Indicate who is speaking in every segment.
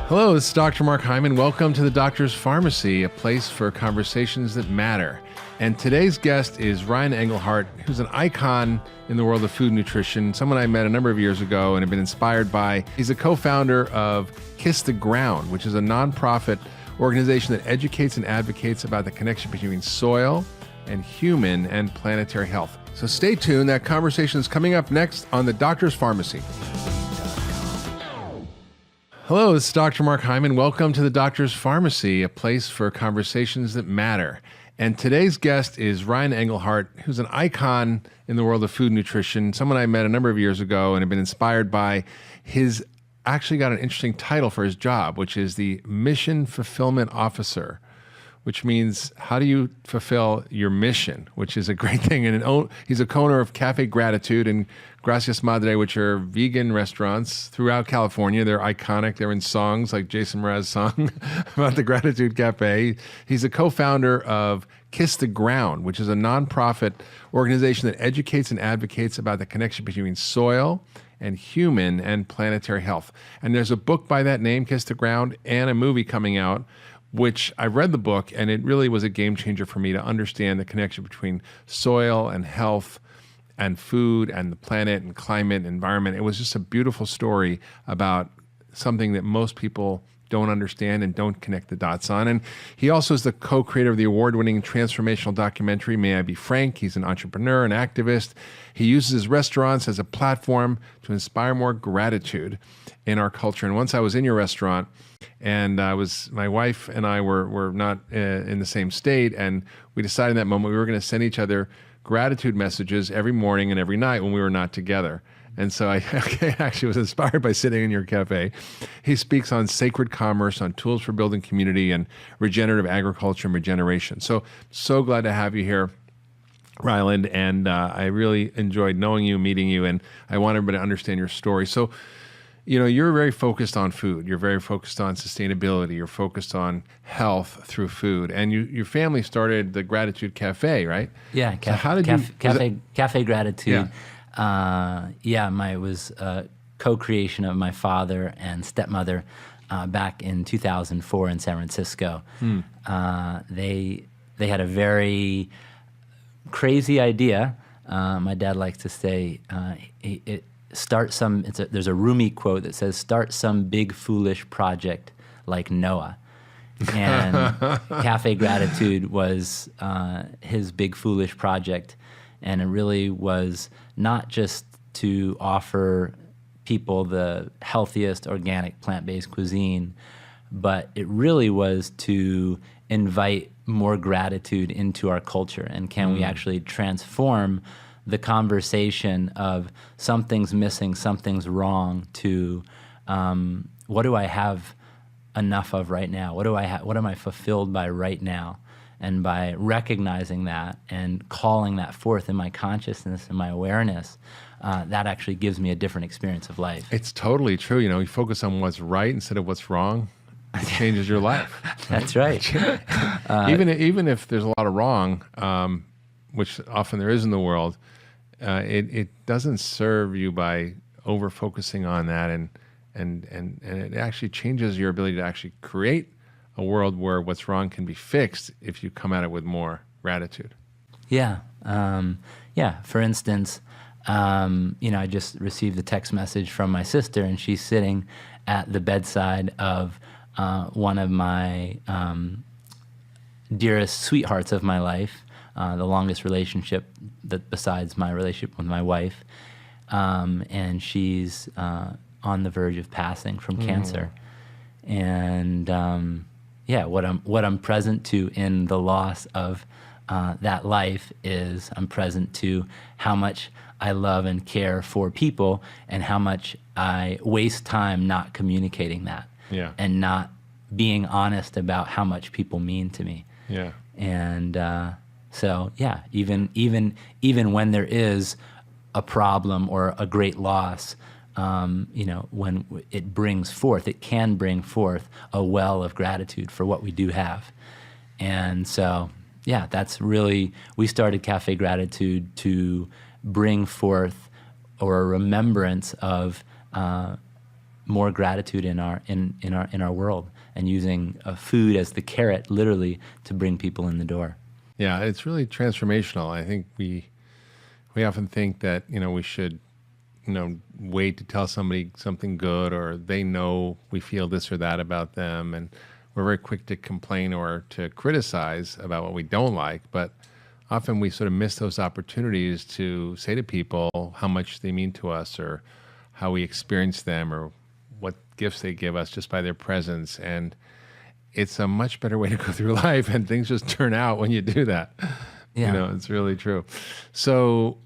Speaker 1: Hello, this is Dr. Mark Hyman. Welcome to the Doctor's Pharmacy, a place for conversations that matter. And today's guest is Ryland Engelhart, who's an icon in the world of food nutrition, someone I met a number of years ago and have been inspired by. He's a co-founder of Kiss the Ground, which is a nonprofit organization that educates and advocates about the connection between soil and human and planetary health. So stay tuned. That conversation is coming up next on the Doctor's Pharmacy. Hello, this is Dr. Mark Hyman. Welcome to the Doctor's Pharmacy, a place for conversations that matter. And today's guest is Ryland Engelhart, who's an icon in the world of food nutrition, someone I met a number of years ago and have been inspired by. His actually got an interesting title for his job, which is the Mission Fulfillment Officer, which means how do you fulfill your mission, which is a great thing. And he's a co-owner of Cafe Gratitude and Gracias Madre, which are vegan restaurants throughout California. They're iconic. They're in songs like Jason Mraz's song about the Gratitude Cafe. He's a co-founder of Kiss the Ground, which is a nonprofit organization that educates and advocates about the connection between soil and human and planetary health. And there's a book by that name, Kiss the Ground, and a movie coming out, which I read the book, and it really was a game changer for me to understand the connection between soil and health and food and the planet and climate and environment. It was just a beautiful story about something that most people don't understand and don't connect the dots on. And he also is the co-creator of the award-winning transformational documentary, May I Be Frank. He's an entrepreneur, an activist. He uses his restaurants as a platform to inspire more gratitude in our culture. And once I was in your restaurant, and my wife and I were not in the same state, and we decided in that moment we were going to send each other gratitude messages every morning and every night when we were not together. And so I actually was inspired by sitting in your cafe. He speaks on sacred commerce, on tools for building community, and regenerative agriculture and regeneration. So glad to have you here, Ryland, and I really enjoyed knowing you, meeting you, and I want everybody to understand your story. So, you know, you're very focused on food. You're very focused on sustainability. You're focused on health through food. And your family started the Gratitude Cafe, right?
Speaker 2: Yeah,
Speaker 1: so how did
Speaker 2: Cafe Gratitude.
Speaker 1: Yeah.
Speaker 2: It was a co-creation of my father and stepmother back in 2004 in San Francisco. They had a very crazy idea. My dad likes to say, there's a Rumi quote that says, "Start some big foolish project like Noah." And Cafe Gratitude was his big foolish project. And it really was not just to offer people the healthiest organic plant-based cuisine, but it really was to invite more gratitude into our culture. And can we actually transform the conversation of something's missing, something's wrong, to what do I have enough of right now? What am I fulfilled by right now? And by recognizing that and calling that forth in my consciousness and my awareness, that actually gives me a different experience of life.
Speaker 1: It's totally true. You know, you focus on what's right instead of what's wrong. It changes your life.
Speaker 2: That's right.
Speaker 1: Even if there's a lot of wrong, which often there is in the world, it doesn't serve you by over focusing on that, and it actually changes your ability to actually create a world where what's wrong can be fixed if you come at it with more gratitude.
Speaker 2: Yeah. For instance, I just received a text message from my sister, and she's sitting at the bedside of one of my dearest sweethearts of my life, the longest relationship besides my relationship with my wife. And she's on the verge of passing from cancer. And what I'm present to in the loss of that life is I'm present to how much I love and care for people and how much I waste time not communicating that and not being honest about how much people mean to me.
Speaker 1: Yeah.
Speaker 2: And even when there is a problem or a great loss, when it can bring forth a well of gratitude for what we do have. And so, that's really, we started Cafe Gratitude to bring forth or a remembrance of more gratitude in our world, and using food as the carrot, literally, to bring people in the door.
Speaker 1: Yeah, it's really transformational. I think we often think that, we should, wait to tell somebody something good, or they know we feel this or that about them, and we're very quick to complain or to criticize about what we don't like. But often we sort of miss those opportunities to say to people how much they mean to us, or how we experience them, or what gifts they give us just by their presence. And it's a much better way to go through life, and things just turn out when you do that.
Speaker 2: Yeah.
Speaker 1: It's really true. So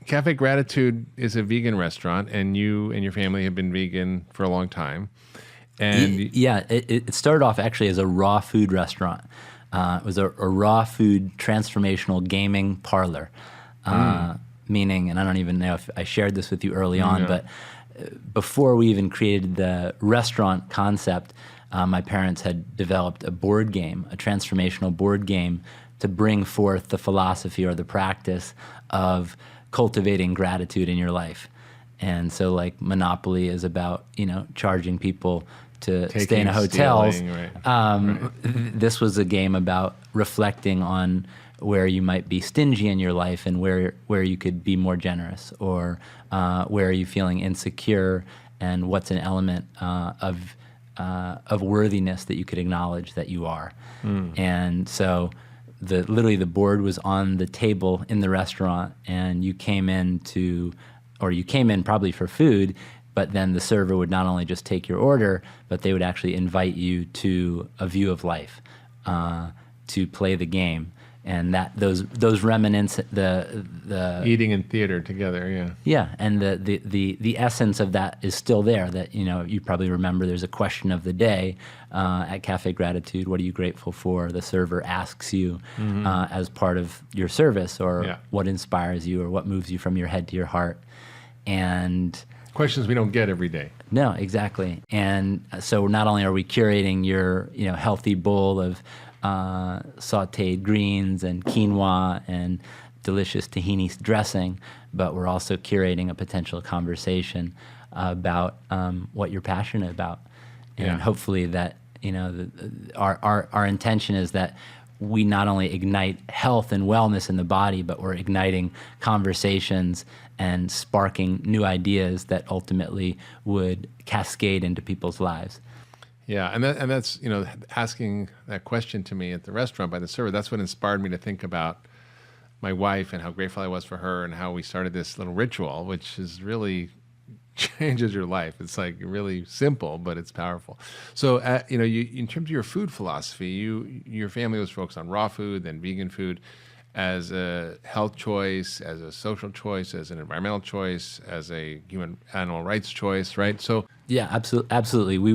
Speaker 1: Cafe Gratitude is a vegan restaurant, and you and your family have been vegan for a long time. And
Speaker 2: it started off actually as a raw food restaurant. It was a raw food transformational gaming parlor, meaning, and I don't even know if I shared this with you early on, but before we even created the restaurant concept, my parents had developed a board game, a transformational board game, to bring forth the philosophy or the practice of cultivating gratitude in your life. And so, like, Monopoly is about, charging people to stay in hotels.
Speaker 1: Right.
Speaker 2: This was a game about reflecting on where you might be stingy in your life, and where you could be more generous, or where are you feeling insecure, and what's an element of worthiness that you could acknowledge that you are. And so literally the board was on the table in the restaurant, and you came in probably for food, but then the server would not only just take your order, but they would actually invite you to a view of life, to play the game. And that those remnants, the
Speaker 1: eating in theater together,
Speaker 2: and the essence of that is still there. That you probably remember. There's a question of the day at Cafe Gratitude. What are you grateful for? The server asks you as part of your service, or what inspires you, or what moves you from your head to your heart. And
Speaker 1: questions we don't get every day.
Speaker 2: No, exactly. And so not only are we curating your healthy bowl of sautéed greens and quinoa and delicious tahini dressing, but we're also curating a potential conversation about what you're passionate about. And hopefully that, our intention is that we not only ignite health and wellness in the body, but we're igniting conversations and sparking new ideas that ultimately would cascade into people's lives.
Speaker 1: Yeah, and that's asking that question to me at the restaurant by the server. That's what inspired me to think about my wife and how grateful I was for her, and how we started this little ritual, which is really changes your life. It's like really simple, but it's powerful. So, you in terms of your food philosophy, your family was focused on raw food, then vegan food, as a health choice, as a social choice, as an environmental choice, as a human animal rights choice, right? So
Speaker 2: yeah, absolutely. We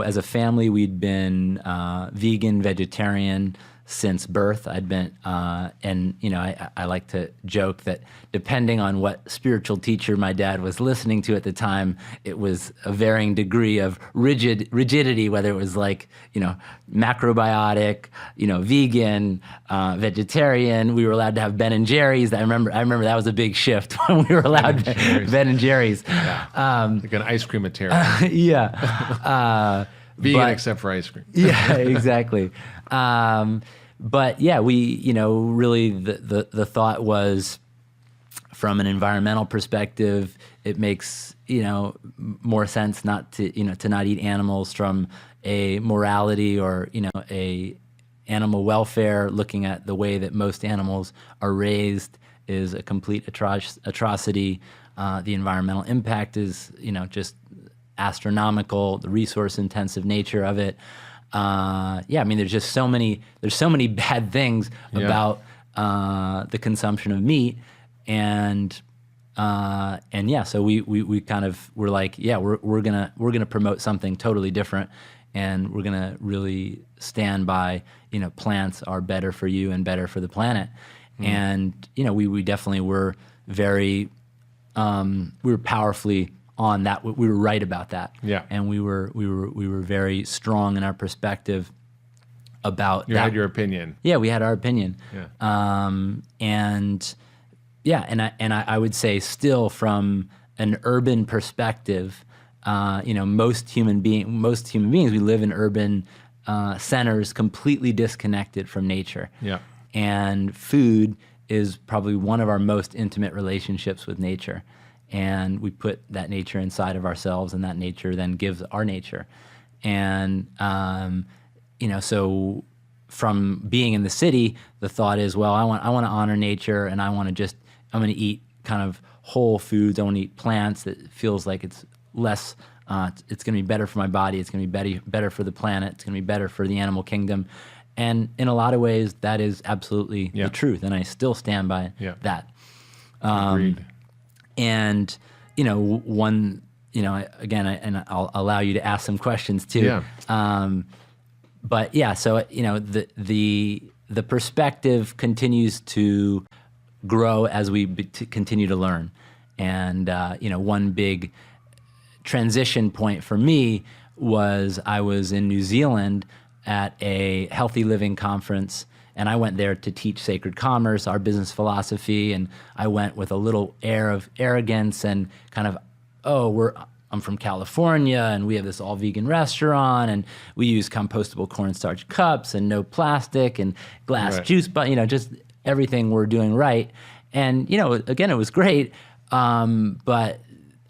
Speaker 2: as a family, we'd been vegan, vegetarian since birth. I'd been, I like to joke that depending on what spiritual teacher my dad was listening to at the time, it was a varying degree of rigidity, whether it was like, macrobiotic, vegan, vegetarian. We were allowed to have Ben and Jerry's. I remember that was a big shift when we were allowed Ben and Jerry's.
Speaker 1: Yeah. Like an ice cream material. Vegan except for ice cream.
Speaker 2: Yeah, exactly. But yeah, we, really the thought was, from an environmental perspective, it makes, more sense not to not eat animals. From a morality or, a animal welfare, looking at the way that most animals are raised is a complete atrocity. The environmental impact is, just astronomical, the resource intensive nature of it. There's so many bad things about the consumption of meat, so we kind of were like, we're gonna promote something totally different, and we're gonna really stand by, plants are better for you and better for the planet. And we definitely were very we were powerfully on that. We were right about that.
Speaker 1: Yeah.
Speaker 2: And we were very strong in our perspective about
Speaker 1: you
Speaker 2: that.
Speaker 1: had your opinion.
Speaker 2: Yeah, we had our opinion.
Speaker 1: Yeah.
Speaker 2: And I would say, still, from an urban perspective, most human beings, we live in urban centers completely disconnected from nature.
Speaker 1: Yeah.
Speaker 2: And food is probably one of our most intimate relationships with nature. And we put that nature inside of ourselves, and that nature then gives our nature. And, so from being in the city, the thought is, well, I want to honor nature, and I'm going to eat kind of whole foods. I want to eat plants that feels like it's less, it's going to be better for my body. It's going to be better for the planet. It's going to be better for the animal kingdom. And in a lot of ways, that is absolutely the truth. And I still stand by that.
Speaker 1: Agreed.
Speaker 2: And, again, and I'll allow you to ask some questions too.
Speaker 1: Yeah.
Speaker 2: So, the perspective continues to grow as we continue to learn. And, one big transition point for me was I was in New Zealand at a healthy living conference, and I went there to teach sacred commerce, our business philosophy, and I went with a little air of arrogance and kind of, I'm from California, and we have this all-vegan restaurant, and we use compostable cornstarch cups and no plastic and glass juice, but just everything we're doing right. And again, it was great, but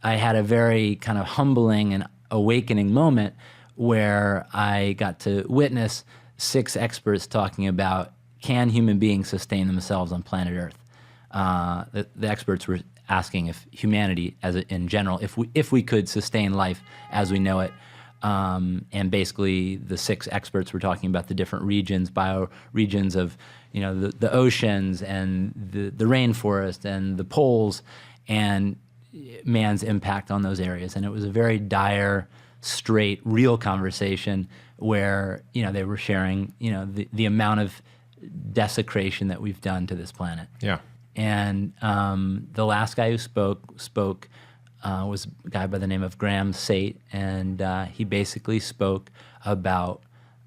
Speaker 2: I had a very kind of humbling and awakening moment where I got to witness 6 experts talking about, can human beings sustain themselves on planet Earth? The experts were asking if humanity, in general, if we could sustain life as we know it. And basically, the 6 experts were talking about the different regions, bioregions of the oceans and the rainforest and the poles, and man's impact on those areas. And it was a very dire, straight, real conversation where they were sharing the amount of desecration that we've done to this planet.
Speaker 1: Yeah.
Speaker 2: And the last guy who spoke was a guy by the name of Graham Sate, and he basically spoke about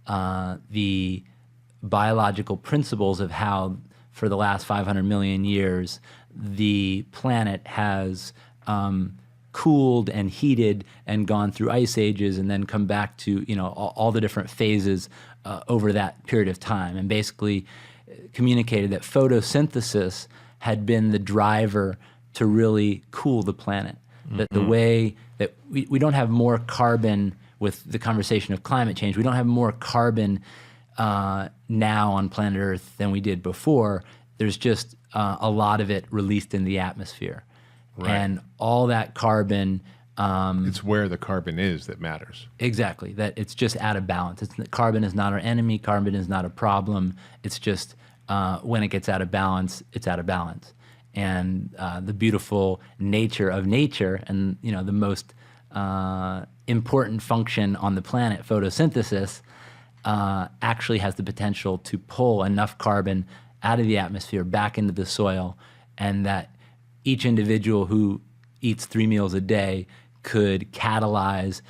Speaker 2: the biological principles of how, for the last 500 million years, the planet has cooled and heated and gone through ice ages and then come back to all the different phases over that period of time, and basically communicated that photosynthesis had been the driver to really cool the planet. That the way that we don't have more carbon with the conversation of climate change, we don't have more carbon now on planet Earth than we did before. There's just a lot of it released in the atmosphere. Right. And all that carbon...
Speaker 1: it's where the carbon is that matters.
Speaker 2: Exactly. That it's just out of balance. Carbon is not our enemy. Carbon is not a problem. It's just when it gets out of balance, it's out of balance. And the beautiful nature of nature, and the most important function on the planet, photosynthesis, actually has the potential to pull enough carbon out of the atmosphere back into the soil, and that each individual who eats 3 meals a day could catalyze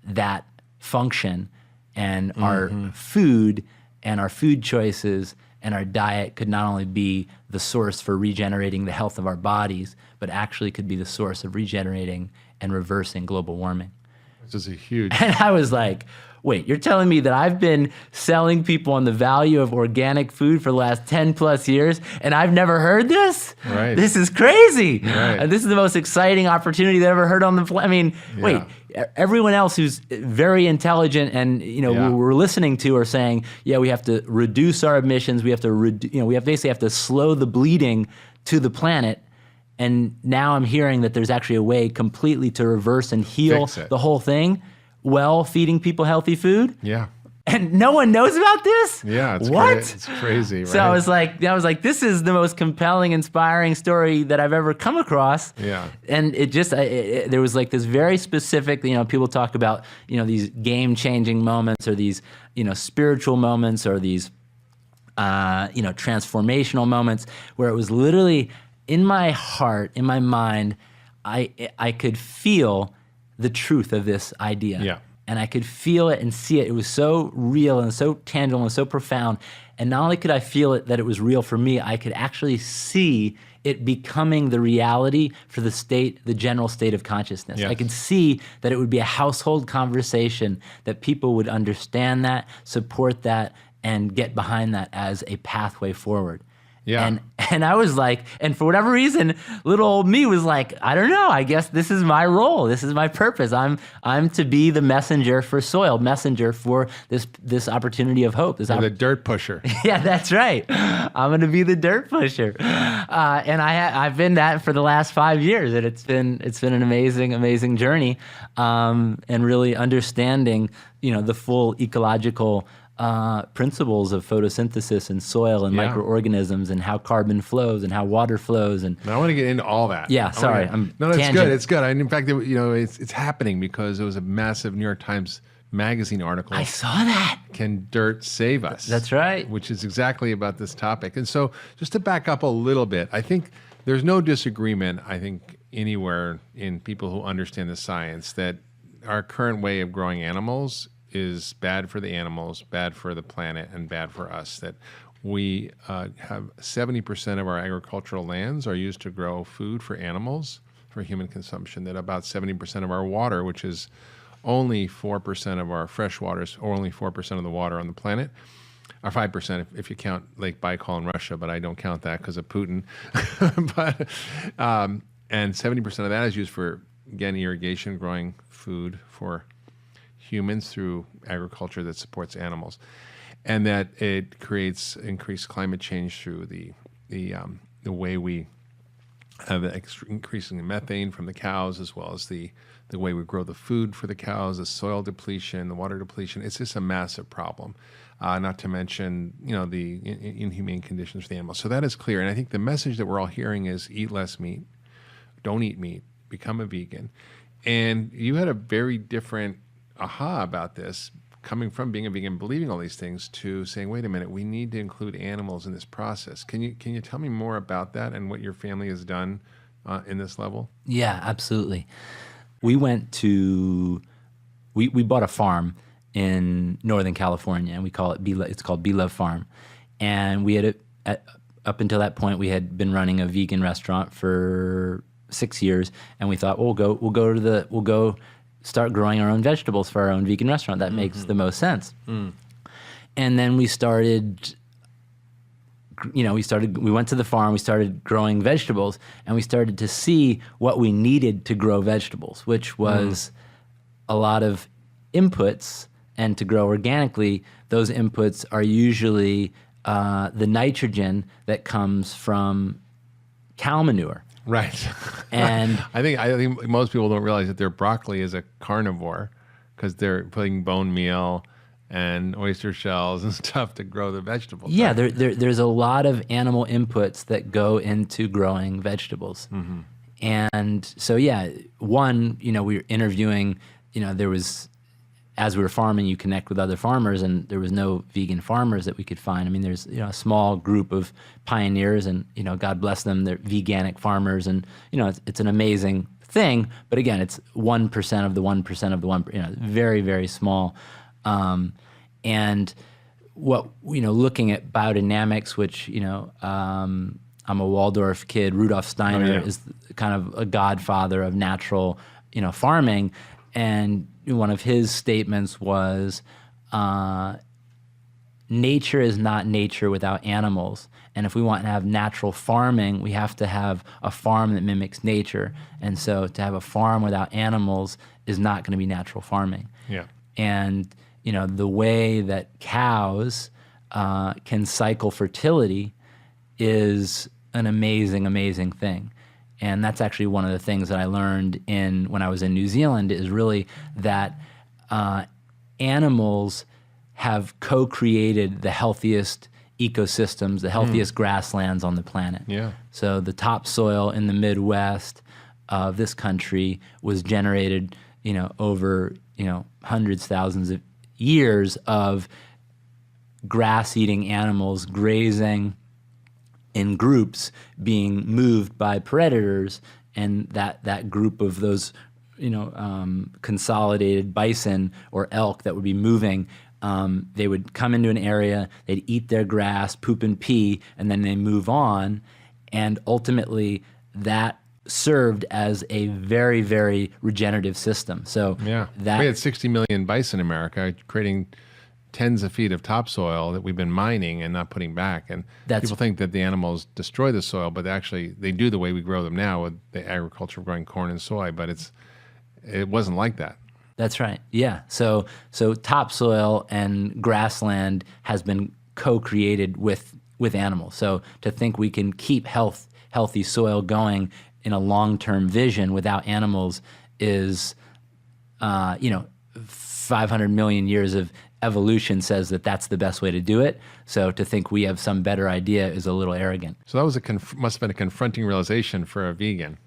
Speaker 2: that function, and our food and our food choices and our diet could not only be the source for regenerating the health of our bodies, but actually could be the source of regenerating and reversing global warming.
Speaker 1: This is a huge...
Speaker 2: And I was like, wait, you're telling me that I've been selling people on the value of organic food for the last 10 plus years, and I've never heard this?
Speaker 1: Right.
Speaker 2: This is crazy.
Speaker 1: Right.
Speaker 2: And this is the most exciting opportunity that I ever heard on the planet. I mean, wait, everyone else who's very intelligent and, we're listening to are saying, we have to reduce our emissions. We have to, we basically have to slow the bleeding to the planet. And now I'm hearing that there's actually a way completely to reverse and heal the whole thing while feeding people healthy food.
Speaker 1: Yeah.
Speaker 2: And no one knows about this?
Speaker 1: Yeah. It's
Speaker 2: what?
Speaker 1: It's crazy, right?
Speaker 2: So I was like, this is the most compelling, inspiring story that I've ever come across.
Speaker 1: Yeah.
Speaker 2: And it just, there was like this very specific, people talk about, these game-changing moments, or these, spiritual moments, or these, transformational moments, where it was literally in my heart, in my mind, I could feel the truth of this idea.
Speaker 1: Yeah.
Speaker 2: And I could feel it and see it. It was so real and so tangible and so profound. And not only could I feel it, that it was real for me, I could actually see it becoming the reality for the general state of consciousness.
Speaker 1: Yes.
Speaker 2: I could see that it would be a household conversation, that people would understand that, support that, and get behind that as a pathway forward.
Speaker 1: Yeah.
Speaker 2: And I was like, and for whatever reason, little old me was like, I don't know, I guess this is my role. This is my purpose. I'm to be the messenger for soil, messenger for this opportunity of hope.
Speaker 1: You're the dirt pusher.
Speaker 2: Yeah, that's right. I'm going to be the dirt pusher. And I've been that for the last 5 years, and it's been an amazing journey, and really understanding, the full ecological principles of photosynthesis and soil and microorganisms and how carbon flows and how water flows. And
Speaker 1: I want to get into all that.
Speaker 2: Yeah, sorry.
Speaker 1: No, it's good. It's good. In fact, it's happening because it was a massive New York Times Magazine article.
Speaker 2: I saw that.
Speaker 1: Can dirt save us?
Speaker 2: That's right.
Speaker 1: Which is exactly about this topic. And so just to back up a little bit, I think there's no disagreement, anywhere in people who understand the science that our current way of growing animals is bad for the animals, bad for the planet, and bad for us. That we have 70% of our agricultural lands are used to grow food for animals, for human consumption. That about 70% of our water, which is only 4% of our fresh waters, or only 4% of the water on the planet, or 5% if you count Lake Baikal in Russia, but I don't count that because of Putin. And 70% of that is used for, again, irrigation, growing food for humans through agriculture that supports animals, and that it creates increased climate change through the way we have increasing methane from the cows, as well as the way we grow the food for the cows, the soil depletion, the water depletion. It's just a massive problem, not to mention the inhumane conditions for the animals. So that is clear, and I think the message that we're all hearing is eat less meat, don't eat meat, become a vegan. And you had a very different aha about this, coming from being a vegan, believing all these things, to saying, wait a minute, we need to include animals in this process. Can you tell me more about that and what your family has done in this level?
Speaker 2: Yeah, absolutely. We bought a farm in Northern California, and we call it it's called Be Love Farm. And we had up until that point, we had been running a vegan restaurant for 6 years, and we thought, we'll go start growing our own vegetables for our own vegan restaurant. That makes the most sense. And then we went to the farm, we started growing vegetables, and we started to see what we needed to grow vegetables, which was a lot of inputs. And to grow organically, those inputs are usually the nitrogen that comes from cow manure.
Speaker 1: Right.
Speaker 2: And
Speaker 1: I think most people don't realize that their broccoli is a carnivore because they're putting bone meal and oyster shells and stuff to grow the vegetables.
Speaker 2: Yeah,
Speaker 1: right?
Speaker 2: there's a lot of animal inputs that go into growing vegetables. And so, we were interviewing, there was, as we were farming, you connect with other farmers, and there was no vegan farmers that we could find. I mean, there's a small group of pioneers, and God bless them, they're veganic farmers, and it's an amazing thing. But again, it's 1% of the 1% of the 1%. Very, very small. And what looking at biodynamics, which I'm a Waldorf kid. Rudolf Steiner is kind of a godfather of natural farming, and one of his statements was, nature is not nature without animals. And if we want to have natural farming, we have to have a farm that mimics nature. And so to have a farm without animals is not going to be natural farming.
Speaker 1: Yeah.
Speaker 2: And, the way that cows can cycle fertility is an amazing thing. And that's actually one of the things that I learned when I was in New Zealand, is really that animals have co-created the healthiest ecosystems, the healthiest grasslands on the planet.
Speaker 1: Yeah.
Speaker 2: So the topsoil in the Midwest of this country was generated, over, hundreds, thousands of years of grass-eating animals grazing in groups, being moved by predators, and that group of those, consolidated bison or elk that would be moving, they would come into an area, they'd eat their grass, poop and pee, and then they move on. And ultimately, that served as a very, very regenerative system. So
Speaker 1: we had 60 million bison in America, creating tens of feet of topsoil that we've been mining and not putting back. And people think that the animals destroy the soil, but actually they do the way we grow them now with the agriculture of growing corn and soy. But it wasn't like that.
Speaker 2: That's right. Yeah. So topsoil and grassland has been co-created with animals. So to think we can keep healthy soil going in a long-term vision without animals is, 500 million years of evolution says that that's the best way to do it. So to think we have some better idea is a little arrogant.
Speaker 1: So that was must have been a confronting realization for a vegan.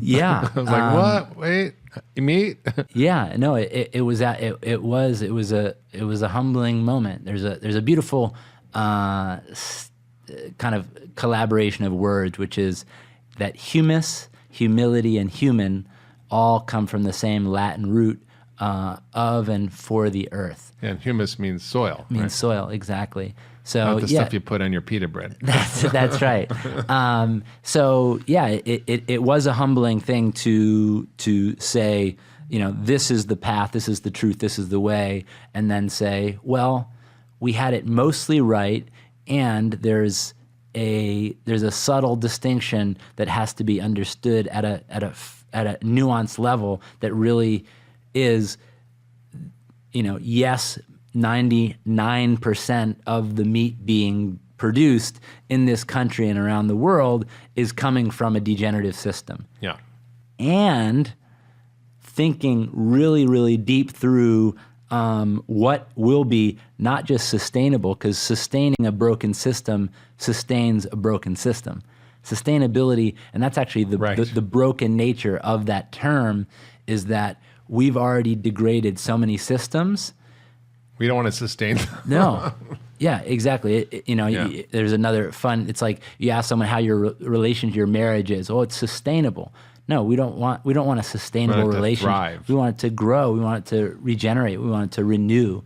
Speaker 2: Yeah.
Speaker 1: I was like, what? Wait, meat?
Speaker 2: Yeah, no, it was a humbling moment. There's a beautiful kind of collaboration of words, which is that humus, humility, and human all come from the same Latin root of and for the earth.
Speaker 1: Yeah, and humus means soil.
Speaker 2: Means soil, exactly. So
Speaker 1: not the stuff you put on your pita bread.
Speaker 2: That's right. It was a humbling thing to say, this is the path, this is the truth, this is the way, and then say, well, we had it mostly right, and there's a subtle distinction that has to be understood at a nuanced level that really is, yes, 99% of the meat being produced in this country and around the world is coming from a degenerative system.
Speaker 1: Yeah.
Speaker 2: And thinking really, really deep through what will be not just sustainable, because sustaining a broken system sustains a broken system. Sustainability, and that's actually the broken nature of that term, is that we've already degraded so many systems.
Speaker 1: We don't want to sustain them.
Speaker 2: No. Yeah, exactly. There's another fun, it's like you ask someone how your relation to your marriage is. Oh, it's sustainable. No, we don't want a sustainable relationship. We want it to grow. We want it to regenerate. We want it to renew.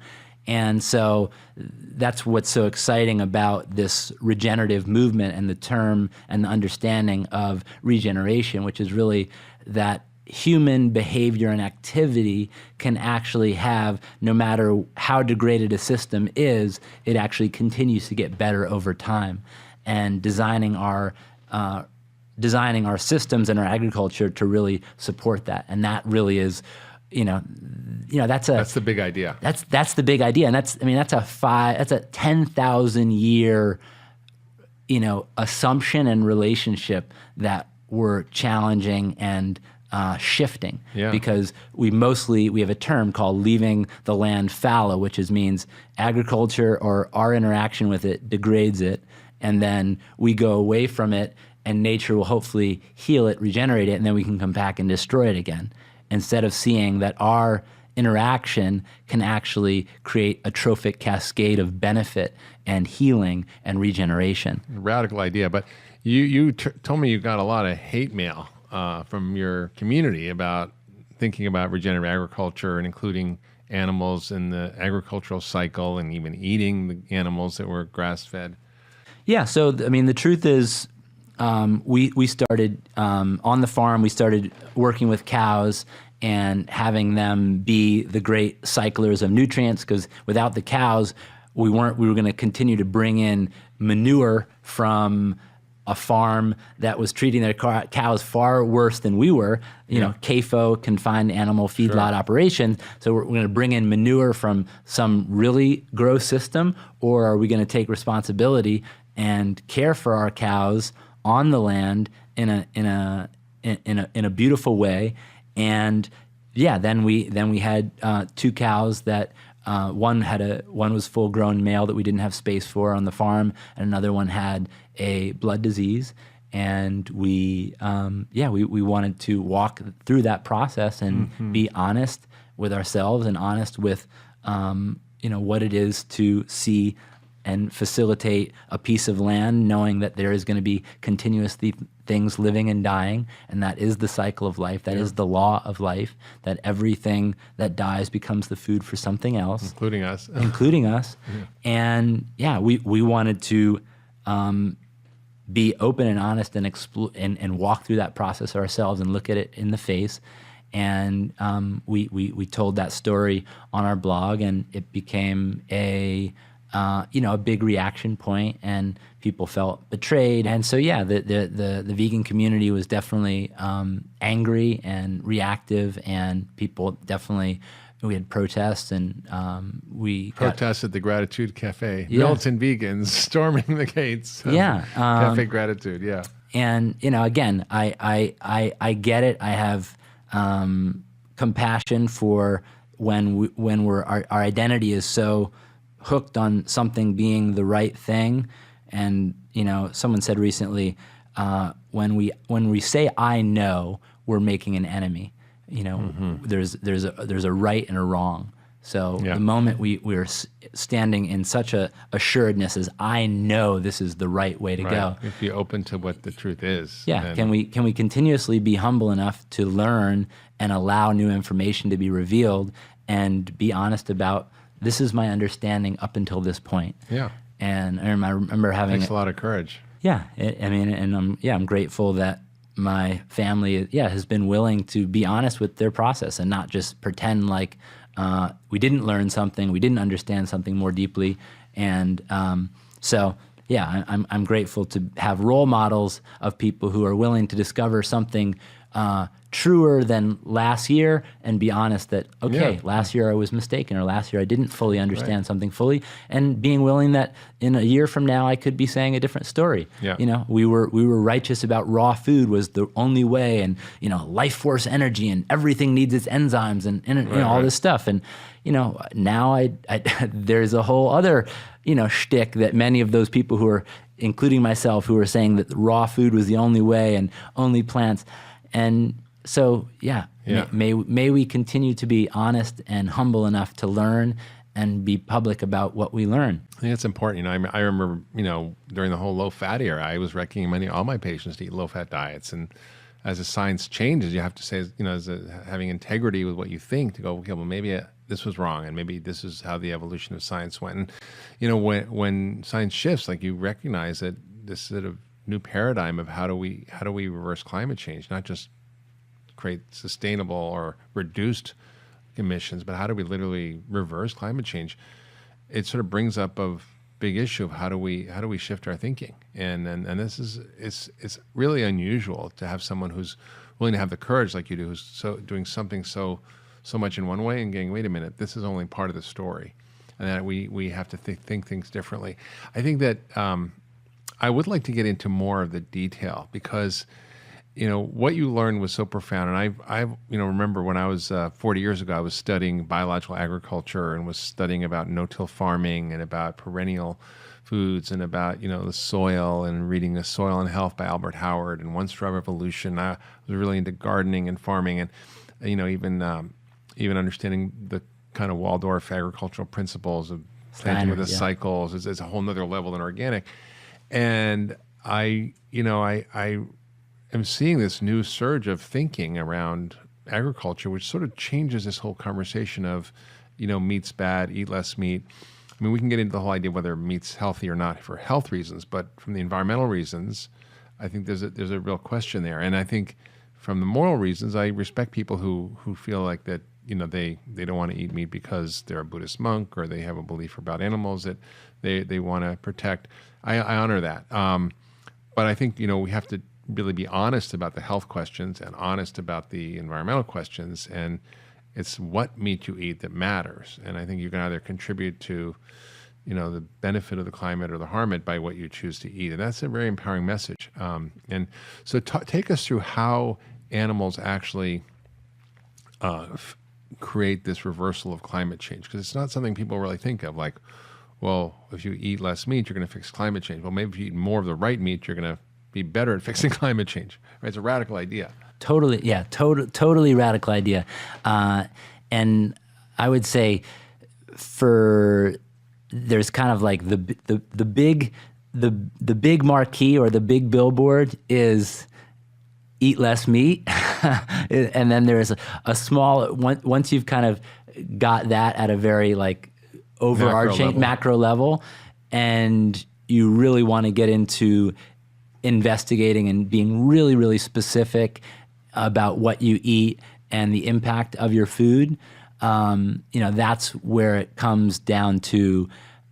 Speaker 2: And so that's what's so exciting about this regenerative movement and the term and the understanding of regeneration, which is really that human behavior and activity can actually have, no matter how degraded a system is, it actually continues to get better over time. And designing our systems and our agriculture to really support that. And that really is, that's
Speaker 1: the big idea.
Speaker 2: That's the big idea. And that's a 10,000 year, assumption and relationship that we're challenging and shifting, because we have a term called leaving the land fallow, which means agriculture or our interaction with it degrades it, and then we go away from it, and nature will hopefully heal it, regenerate it, and then we can come back and destroy it again, instead of seeing that our interaction can actually create a trophic cascade of benefit and healing and regeneration.
Speaker 1: Radical idea, but you told me you got a lot of hate mail from your community about thinking about regenerative agriculture and including animals in the agricultural cycle and even eating the animals that were grass-fed.
Speaker 2: Yeah, so the truth is we started on the farm, we started working with cows and having them be the great cyclers of nutrients, because without the cows, we were going to continue to bring in manure from a farm that was treating their cows far worse than we were, CAFO, confined animal feedlot operations. So we're going to bring in manure from some really gross system, or are we going to take responsibility and care for our cows on the land in a beautiful way? And then we had two cows that one was full grown male that we didn't have space for on the farm, and another one had a blood disease, and we wanted to walk through that process and be honest with ourselves and honest with what it is to see and facilitate a piece of land, knowing that there is going to be continuously things living and dying, and that is the cycle of life. That is the law of life, that everything that dies becomes the food for something else.
Speaker 1: Including us.
Speaker 2: Yeah. And we wanted to be open and honest and and walk through that process ourselves and look at it in the face. And we told that story on our blog, and it became a big reaction point, and people felt betrayed. And so, the vegan community was definitely angry and reactive, and people definitely, we had protests, and we
Speaker 1: protests at the Gratitude Cafe.
Speaker 2: Yeah.
Speaker 1: Militant vegans storming the gates. Cafe Gratitude. Yeah.
Speaker 2: And again, I get it. I have compassion for when our identity is so hooked on something being the right thing. And someone said recently, when we say I know, we're making an enemy. There's a right and a wrong. So the moment we're standing in such a assuredness as I know this is the right way to go.
Speaker 1: If you're open to what the truth is.
Speaker 2: Yeah. Can we continuously be humble enough to learn and allow new information to be revealed, and be honest about, this is my understanding up until this point.
Speaker 1: Yeah.
Speaker 2: And I remember having
Speaker 1: takes a lot of courage.
Speaker 2: Yeah. I'm grateful that my family has been willing to be honest with their process and not just pretend like we didn't learn something, we didn't understand something more deeply. And I'm grateful to have role models of people who are willing to discover something truer than last year, and be honest that, last year I was mistaken, or last year I didn't fully understand something fully, and being willing that in a year from now I could be saying a different story.
Speaker 1: Yeah.
Speaker 2: We were righteous about raw food was the only way, and life force energy, and everything needs its enzymes, and all this stuff. And now I there's a whole other shtick that many of those people who are, including myself, who are saying that raw food was the only way and only plants. And so, may we continue to be honest and humble enough to learn and be public about what we learn.
Speaker 1: I think it's important. I remember, during the whole low-fat era, I was recommending all my patients to eat low-fat diets. And as the science changes, you have to say, having integrity with what you think, to go, okay, well, maybe this was wrong, and maybe this is how the evolution of science went. And, when science shifts, like, you recognize that this sort of new paradigm of how do we reverse climate change, not just create sustainable or reduced emissions, but how do we literally reverse climate change? It sort of brings up a big issue of how do we shift our thinking, and this is it's really unusual to have someone who's willing to have the courage like you do, who's doing something so much in one way and going, wait a minute, this is only part of the story, and that we have to think things differently. I think that I would like to get into more of the detail, because what you learned was so profound. And I remember when I was 40 years ago, I was studying biological agriculture and was studying about no-till farming and about perennial foods and about, the soil, and reading The Soil and Health by Albert Howard and One Straw Revolution. I was really into gardening and farming, and, even understanding the kind of Waldorf agricultural principles of planting with the cycles is a whole nother level than organic. And I am seeing this new surge of thinking around agriculture, which sort of changes this whole conversation of, meat's bad, eat less meat. I mean, we can get into the whole idea of whether meat's healthy or not for health reasons, but from the environmental reasons, I think there's a real question there. And I think from the moral reasons, I respect people who feel like that, they don't want to eat meat because they're a Buddhist monk, or they have a belief about animals that they want to protect. I honor that. But I think, we have to really be honest about the health questions and honest about the environmental questions, and it's what meat you eat that matters. And I think you can either contribute to, the benefit of the climate or the harm it by what you choose to eat. And that's a very empowering message. And so take us through how animals actually create this reversal of climate change, because it's not something people really think of, like, well, if you eat less meat, you're going to fix climate change. Well, maybe if you eat more of the right meat, you're going to be better at fixing climate change. Right? It's a radical idea.
Speaker 2: Totally, yeah, totally radical idea. And I would say there's kind of like the big marquee, or the big billboard is eat less meat. And then there's a small, once you've kind of got that at a very like overarching macro level, and you really want to get into investigating and being really, really specific about what you eat and the impact of your food, that's where it comes down to,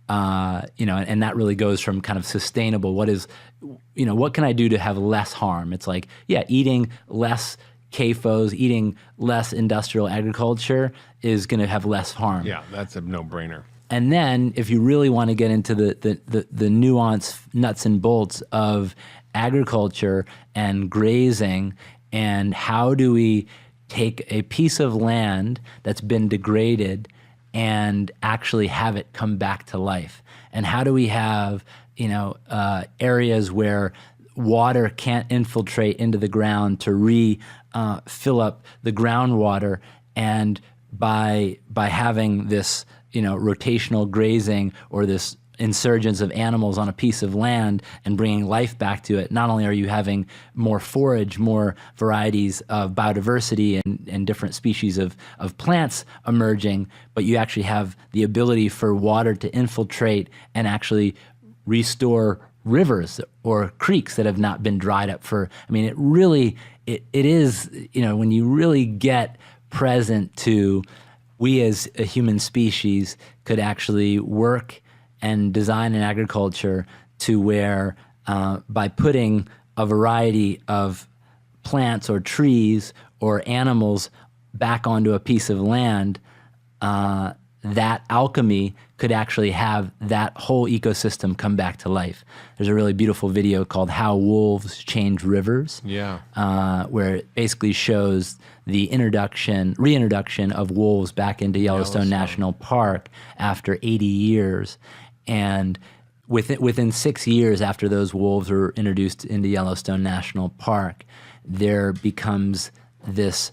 Speaker 2: and that really goes from kind of sustainable. What can I do to have less harm? It's like, eating less CAFOs, eating less industrial agriculture is going to have less harm.
Speaker 1: Yeah, that's a no-brainer.
Speaker 2: And then if you really want to get into the nuance, nuts and bolts of agriculture and grazing, and how do we take a piece of land that's been degraded and actually have it come back to life? And how do we have, areas where water can't infiltrate into the ground to fill up the groundwater, and by having this, rotational grazing or this insurgence of animals on a piece of land and bringing life back to it, not only are you having more forage, more varieties of biodiversity and different species of plants emerging, but you actually have the ability for water to infiltrate and actually restore rivers or creeks that have not been dried up it is, when you really get present to, we as a human species could actually work and design an agriculture to where by putting a variety of plants or trees or animals back onto a piece of land, that alchemy could actually have that whole ecosystem come back to life. There's a really beautiful video called How Wolves Change Rivers, where it basically shows the reintroduction of wolves back into Yellowstone National Park after 80 years. And within 6 years after those wolves were introduced into Yellowstone National Park, there becomes this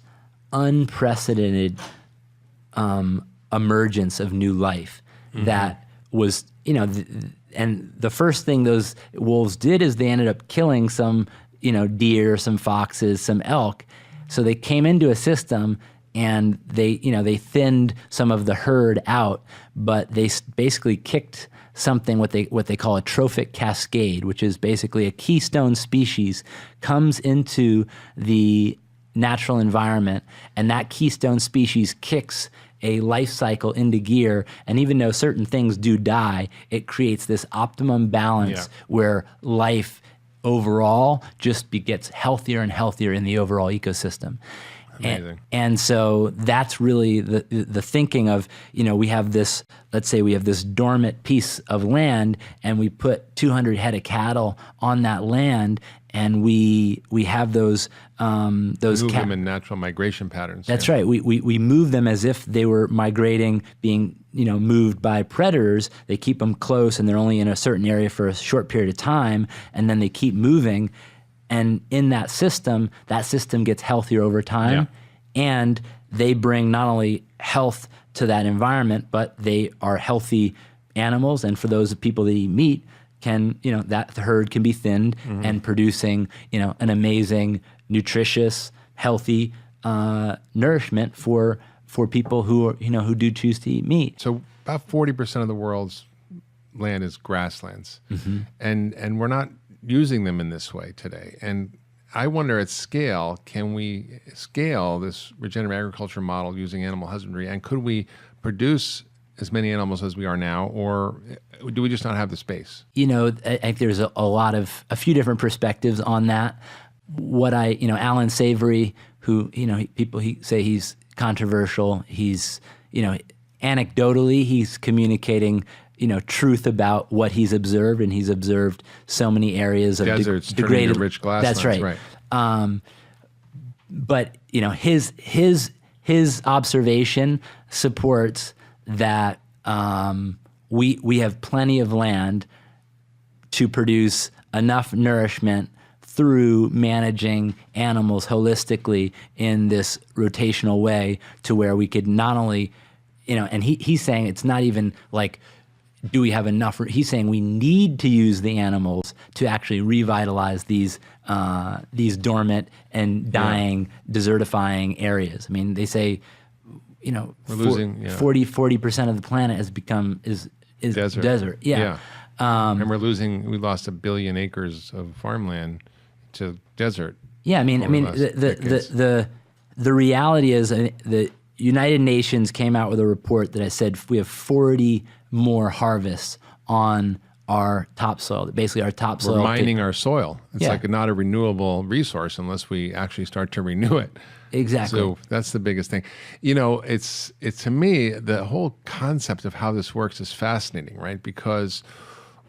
Speaker 2: unprecedented emergence of new life that was, and the first thing those wolves did is they ended up killing some, deer, some foxes, some elk. So they came into a system and they thinned some of the herd out, but they basically kicked something, what they call a trophic cascade, which is basically a keystone species comes into the natural environment, and that keystone species kicks a life cycle into gear. And even though certain things do die, it creates this optimum balance where life overall just gets healthier and healthier in the overall ecosystem. And so that's really the thinking of, we have this, let's say we have this dormant piece of land and we put 200 head of cattle on that land, and we have those move
Speaker 1: them in natural migration patterns.
Speaker 2: That's right. We move them as if they were migrating, being moved by predators. They keep them close, and they're only in a certain area for a short period of time, and then they keep moving. And in that system gets healthier over time, and they bring not only health to that environment, but they are healthy animals. And for those people that eat meat, that the herd can be thinned and producing, an amazing, nutritious, healthy nourishment for people who are, who do choose to eat meat.
Speaker 1: So about 40% of the world's land is grasslands, and we're not using them in this way today. And I wonder, at scale, can we scale this regenerative agriculture model using animal husbandry, and could we produce as many animals as we are now, or do we just not have the space?
Speaker 2: I think there's a few different perspectives on that. Alan Savory, who, people say he's controversial. He's, anecdotally, he's communicating, truth about what he's observed, and he's observed so many areas of
Speaker 1: deserts
Speaker 2: degraded,
Speaker 1: rich grasslands.
Speaker 2: That's right. But his observation supports that we have plenty of land to produce enough nourishment through managing animals holistically in this rotational way, to where we could not only, and he's saying it's not even like, do we have enough? He's saying we need to use the animals to actually revitalize these dormant and dying, desertifying areas. I mean, they say,
Speaker 1: we're losing
Speaker 2: 40% of the planet has become is
Speaker 1: desert.
Speaker 2: desert. Yeah.
Speaker 1: And we lost 1 billion acres of farmland to desert.
Speaker 2: Yeah, the reality is the United Nations came out with a report that said we have 40 more harvests on our topsoil. Basically, our topsoil.
Speaker 1: We're mining our soil. It's
Speaker 2: Yeah.
Speaker 1: like not a renewable resource unless we actually start to renew it.
Speaker 2: Exactly.
Speaker 1: So that's the biggest thing. It's to me, the whole concept of how this works is fascinating, right? Because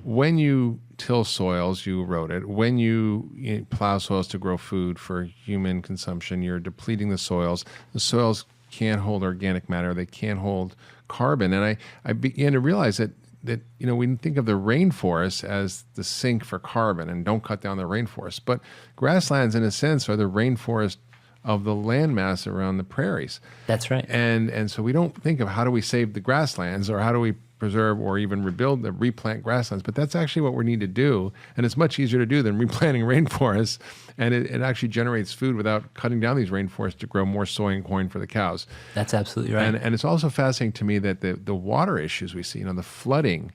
Speaker 1: when you till soils, you erode it. When you plow soils to grow food for human consumption, you're depleting the soils. The soils can't hold organic matter. They can't hold carbon. And I began to realize that we think of the rainforest as the sink for carbon and don't cut down the rainforest. But grasslands, in a sense, are the rainforest of the landmass around the prairies.
Speaker 2: That's right.
Speaker 1: And so we don't think of how do we save the grasslands or how do we preserve or even replant grasslands. But that's actually what we need to do. And it's much easier to do than replanting rainforests. And it actually generates food without cutting down these rainforests to grow more soy and corn for the cows.
Speaker 2: That's absolutely right.
Speaker 1: And it's also fascinating to me that the water issues we see, the flooding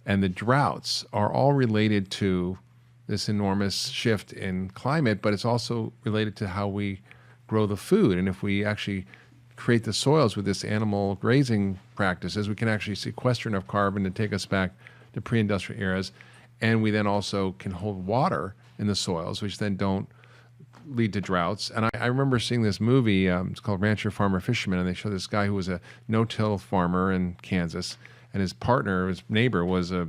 Speaker 1: and the droughts are all related to this enormous shift in climate, but it's also related to how we grow the food. And if we actually create the soils with this animal grazing practices, we can actually sequester enough carbon to take us back to pre-industrial eras. And we then also can hold water in the soils, which then don't lead to droughts. And I remember seeing this movie, it's called Rancher, Farmer, Fisherman, and they show this guy who was a no-till farmer in Kansas, and his partner, his neighbor, was a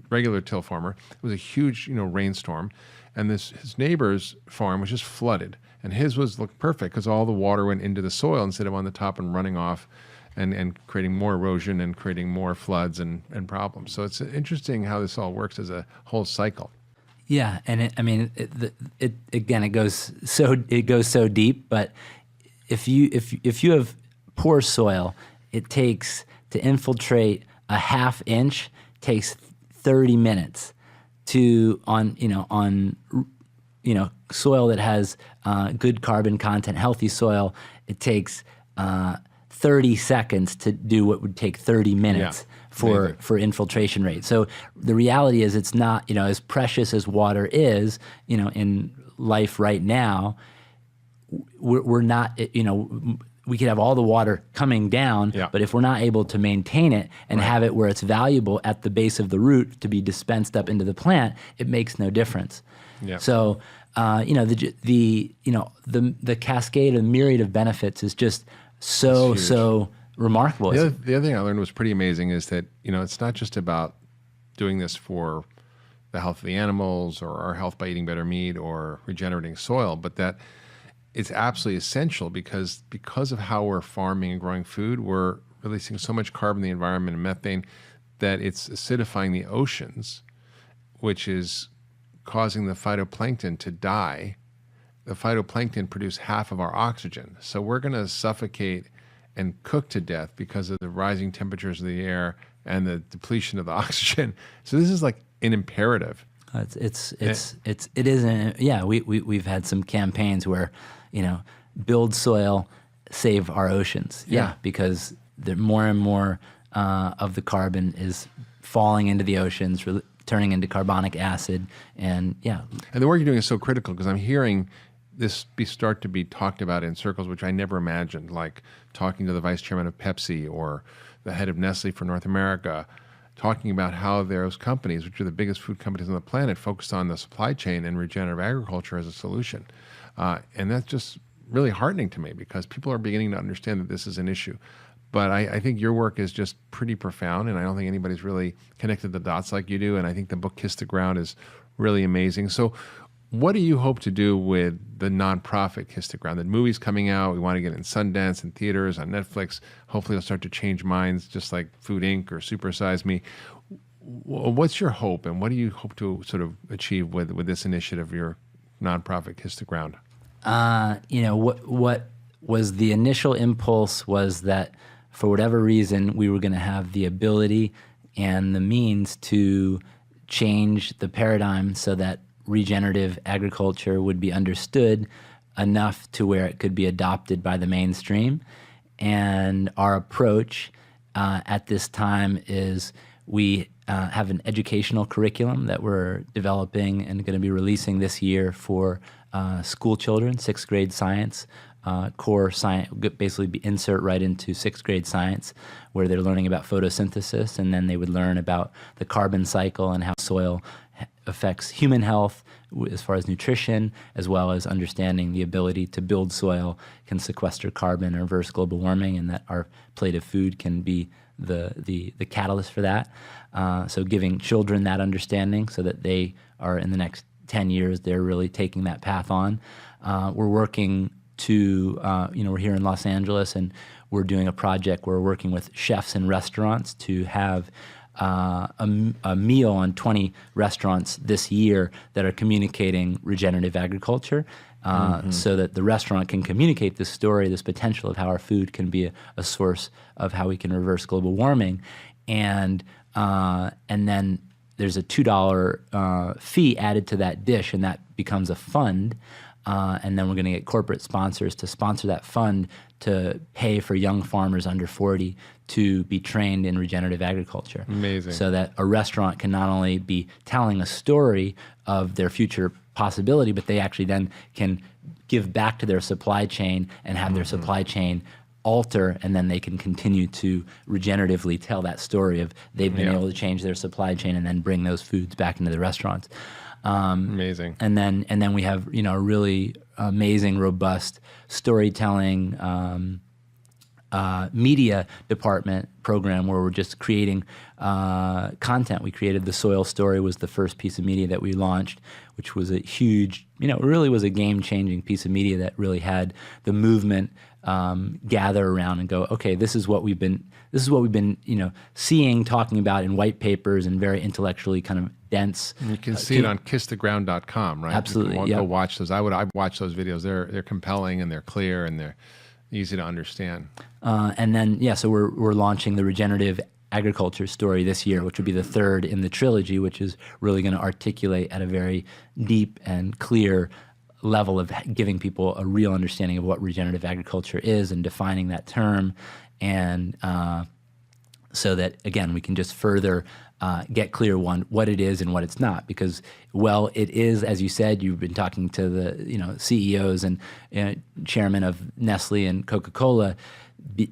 Speaker 1: regular till farmer. It was a huge, rainstorm, and his neighbor's farm was just flooded. And his looked perfect because all the water went into the soil instead of on the top and running off and creating more erosion and creating more floods and problems. So it's interesting how this all works as a whole cycle.
Speaker 2: Yeah, and it goes so deep. But if you have poor soil, it takes to infiltrate a half inch takes 30 minutes on soil that has good carbon content, healthy soil. It takes 30 seconds to do what would take 30 minutes for infiltration rate. So the reality is it's not, as precious as water is, in life right now, we're not, we could have all the water coming down, but if we're not able to maintain it and have it where it's valuable at the base of the root to be dispensed up into the plant, it makes no difference. Yeah. So, the cascade of myriad of benefits is just so remarkable.
Speaker 1: The other thing I learned was pretty amazing is that, it's not just about doing this for the health of the animals or our health by eating better meat or regenerating soil, but that it's absolutely essential because of how we're farming and growing food, we're releasing so much carbon in the environment and methane that it's acidifying the oceans, which is causing the phytoplankton to die. The phytoplankton produce half of our oxygen. So we're going to suffocate and cook to death because of the rising temperatures of the air and the depletion of the oxygen. So this is like an imperative. We've had some campaigns where, build soil, save our oceans. Yeah, because the more and more of the carbon is falling into the oceans, turning into carbonic acid, and the work you're doing is so critical because I'm hearing this start to be talked about in circles which I never imagined, like talking to the vice chairman of Pepsi or the head of Nestle for North America, talking about how those companies, which are the biggest food companies on the planet, focused on the supply chain and regenerative agriculture as a solution. And that's just really heartening to me because people are beginning to understand that this is an issue. But I think your work is just pretty profound, and I don't think anybody's really connected the dots like you do. And I think the book Kiss the Ground is really amazing. So what do you hope to do with the nonprofit Kiss the Ground? The movie's coming out. We want to get it in Sundance and theaters, on Netflix. Hopefully it'll start to change minds, just like Food Inc. or Super Size Me. What's your hope, and what do you hope to sort of achieve with this initiative, your nonprofit Kiss the Ground?
Speaker 2: What was the initial impulse was that for whatever reason, we were going to have the ability and the means to change the paradigm so that regenerative agriculture would be understood enough to where it could be adopted by the mainstream. And our approach at this time is We have an educational curriculum that we're developing and going to be releasing this year for school children, 6th grade science, core science, basically insert right into 6th grade science, where they're learning about photosynthesis, and then they would learn about the carbon cycle and how soil affects human health as far as nutrition, as well as understanding the ability to build soil, can sequester carbon, or reverse global warming, and that our plate of food can be the catalyst for that. So giving children that understanding so that they are, in the next 10 years, they're really taking that path on. We're working to, we're here in Los Angeles, and we're doing a project where we're working with chefs and restaurants to have a meal on 20 restaurants this year that are communicating regenerative agriculture, so that the restaurant can communicate this story, this potential of how our food can be a source of how we can reverse global warming. And then there's a $2 fee added to that dish, and that becomes a fund. And then we're going to get corporate sponsors to sponsor that fund to pay for young farmers under 40 to be trained in regenerative agriculture.
Speaker 1: Amazing.
Speaker 2: So that a restaurant can not only be telling a story of their future possibility, but they actually then can give back to their supply chain and have their supply chain alter, and then they can continue to regeneratively tell that story of they've been able to change their supply chain and then bring those foods back into the restaurants.
Speaker 1: Amazing.
Speaker 2: And then we have a really amazing, robust storytelling media department program where we're just creating content. We created The Soil Story, was the first piece of media that we launched, which was a huge, it really was a game-changing piece of media that really had the movement gather around and go, okay, this is what we've been seeing, talking about in white papers and very intellectually kind of dense.
Speaker 1: And you can see it on kisstheground.com, right?
Speaker 2: Absolutely.
Speaker 1: You can go watch those. I've watched those videos. They're compelling, and they're clear, and they're easy to understand.
Speaker 2: And then, so we're launching the Regenerative Agriculture Story this year, which would be the third in the trilogy, which is really going to articulate at a very deep and clear level of giving people a real understanding of what regenerative agriculture is and defining that term, and so that, again, we can just further get clear, what it is and what it's not. Because, it is, as you said, you've been talking to the CEOs and chairman of Nestle and Coca-Cola. It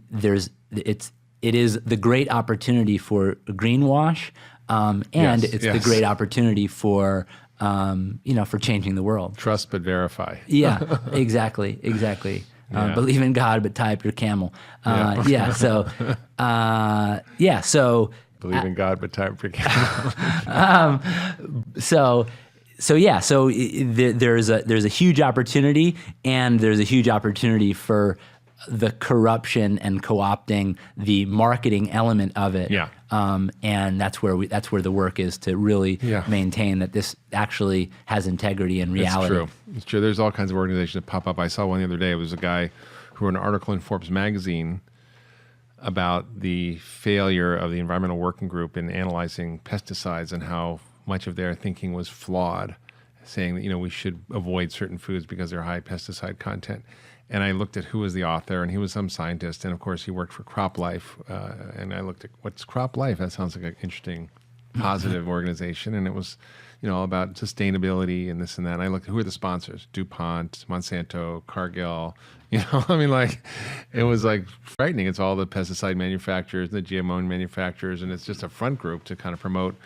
Speaker 2: is the great opportunity for greenwash, and it's the great opportunity for for changing the world.
Speaker 1: Trust but verify.
Speaker 2: Yeah, exactly. Believe in God, but tie up your camel. So
Speaker 1: believe in God, but tie up your camel.
Speaker 2: There's a huge opportunity, and there's a huge opportunity for the corruption and co-opting the marketing element of it.
Speaker 1: Yeah.
Speaker 2: And that's where the work is, to really maintain that this actually has integrity and reality.
Speaker 1: It's true. There's all kinds of organizations that pop up. I saw one the other day. It was a guy who wrote an article in Forbes magazine about the failure of the Environmental Working Group in analyzing pesticides and how much of their thinking was flawed, saying that we should avoid certain foods because they're high pesticide content. And I looked at who was the author, and he was some scientist, and of course he worked for CropLife. And I looked at what's CropLife. That sounds like an interesting, positive organization, and it was, all about sustainability and this and that. And I looked at who are the sponsors: DuPont, Monsanto, Cargill. It was like frightening. It's all the pesticide manufacturers, the GMO manufacturers, and it's just a front group to kind of promote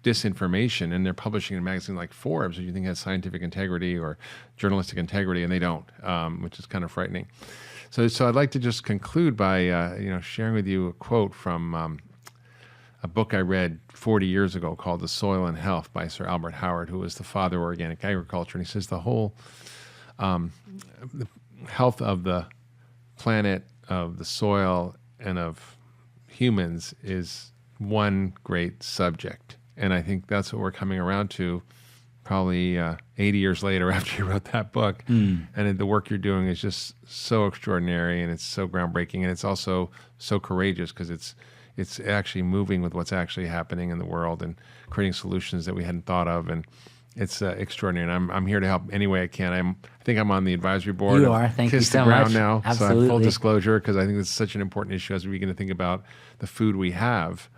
Speaker 1: disinformation, and they're publishing in a magazine like Forbes, which you think has scientific integrity or journalistic integrity, and they don't, which is kind of frightening. So I'd like to just conclude by sharing with you a quote from a book I read 40 years ago called The Soil and Health by Sir Albert Howard, who was the father of organic agriculture. And he says the whole the health of the planet, of the soil, and of humans is one great subject. And I think that's what we're coming around to probably 80 years later after you wrote that book. And the work you're doing is just so extraordinary, and it's so groundbreaking, and it's also so courageous, because it's actually moving with what's actually happening in the world and creating solutions that we hadn't thought of. And it's extraordinary. And I'm here to help any way I can. I think I'm on the advisory board.
Speaker 2: You are. Thank you so
Speaker 1: much.
Speaker 2: Now.
Speaker 1: So
Speaker 2: Absolutely.
Speaker 1: full disclosure, because I think this is such an important issue as we begin to think about the food we have.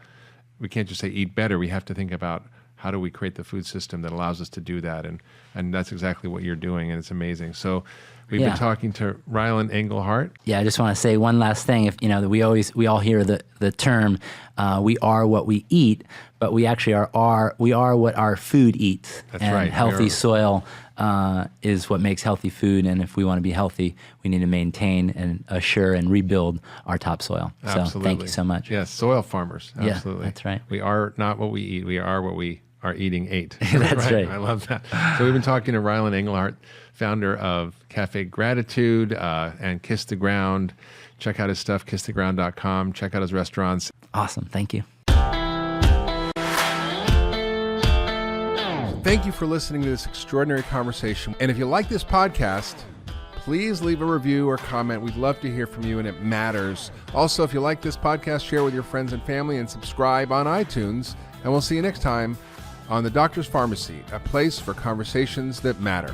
Speaker 1: we can't just say eat better. We have to think about how do we create the food system that allows us to do that, and that's exactly what you're doing, and it's amazing. So we've been talking to Ryland Engelhart.
Speaker 2: Yeah, I just want to say one last thing. If we all hear the term we are what we eat, but we actually are what our food eats.
Speaker 1: That's
Speaker 2: and
Speaker 1: right.
Speaker 2: Healthy soil is what makes healthy food, and if we want to be healthy, we need to maintain and assure and rebuild our topsoil. So thank you so much.
Speaker 1: Yes, soil farmers. Absolutely.
Speaker 2: Yeah, that's right.
Speaker 1: We are not what we eat. We are what we are eating ate.
Speaker 2: That's right.
Speaker 1: I love that. So we've been talking to Ryland Engelhart, founder of Cafe Gratitude and Kiss the Ground. Check out his stuff, kisstheground.com. Check out his restaurants.
Speaker 2: Awesome. Thank you.
Speaker 1: Thank you for listening to this extraordinary conversation. And if you like this podcast, please leave a review or comment. We'd love to hear from you, and it matters. Also, if you like this podcast, share with your friends and family and subscribe on iTunes. And we'll see you next time on The Doctor's Farmacy, a place for conversations that matter.